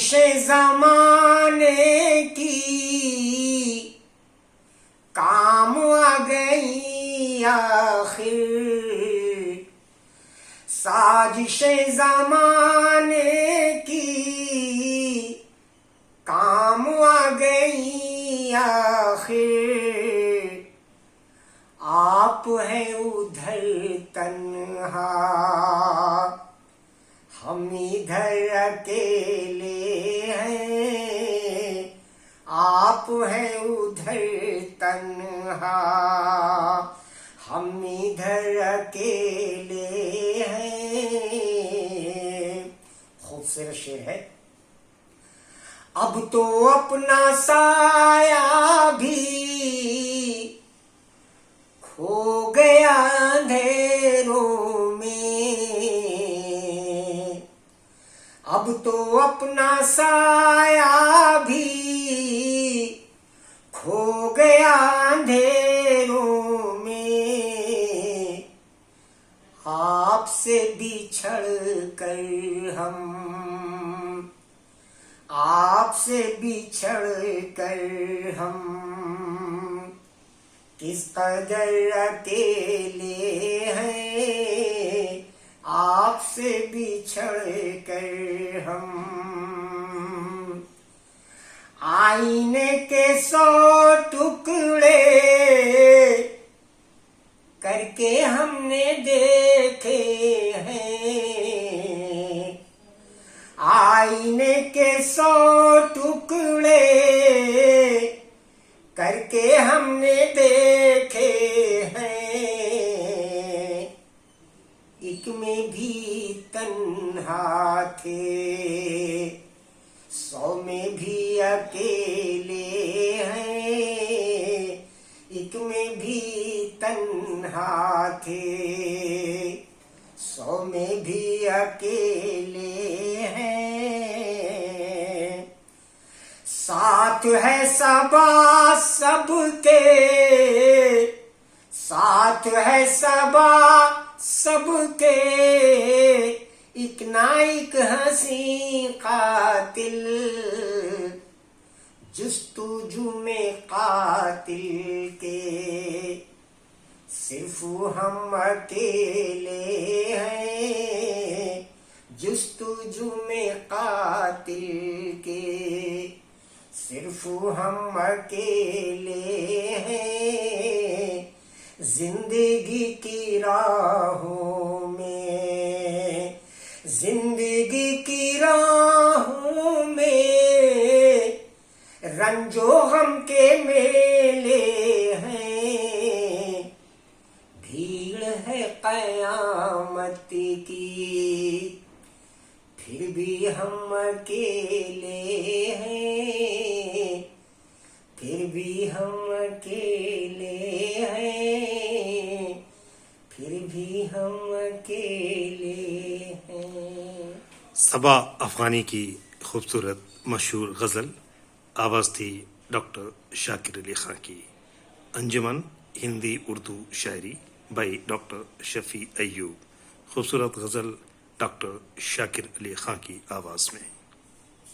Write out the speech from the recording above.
سازش زمانے کی کام آ گئی آخر، سازش زمانے کی کام آ گئی آخر، آپ ہیں ادھر تنہا ہم ادھر اکیلے ہیں، آپ ہیں ادھر تنہا ہم ادھر اکیلے ہیں۔ خوبصورت شعر ہے۔ اب تو اپنا سایہ بھی کھو گیا اندھیروں میں، اب تو اپنا سایہ بھی کھو گیا اندھیروں میں، آپ سے بچھڑ کر ہم، آپ سے بچھڑ کر ہم کس قدر اکیلے ہیں، آپ سے بچھڑ کر ہم۔ آئینے کے 100 ٹکڑے کر کے ہم نے دیکھے ہیں، آئینے کے 100 ٹکڑے کر کے ہم نے دیکھے ہیں، ایک میں بھی تنہا تھے 100 میں بھی اکیلے ہیں، ایک میں بھی تنہا تھے 100 میں بھی اکیلے ہیں، ساتھ ہے صبا سب کے، ساتھ ہے صبا سب کے، ایک نہ ایک ہنسی قاتل، جستجو میں قاتل کے صرف ہم اکیلے ہیں، جستجو میں قاتل کے صرف ہم اکیلے ہیں، زندگی کی راہوں میں، زندگی کی راہوں میں رنج و غم کے میلے ہیں، بھیڑ ہے قیامت کی پھر بھی ہم اکیلے ہیں، پھر بھی ہم اکیلے ہیں، پھر بھی ہم اکیلے ہیں۔ صبا افغانی کی خوبصورت مشہور غزل، آواز تھی ڈاکٹر شاکر علی خان کی۔ انجمن ہندی اردو شاعری بائی ڈاکٹر شفیع ایوب، خوبصورت غزل ڈاکٹر شاکر علی خان کی آواز میں۔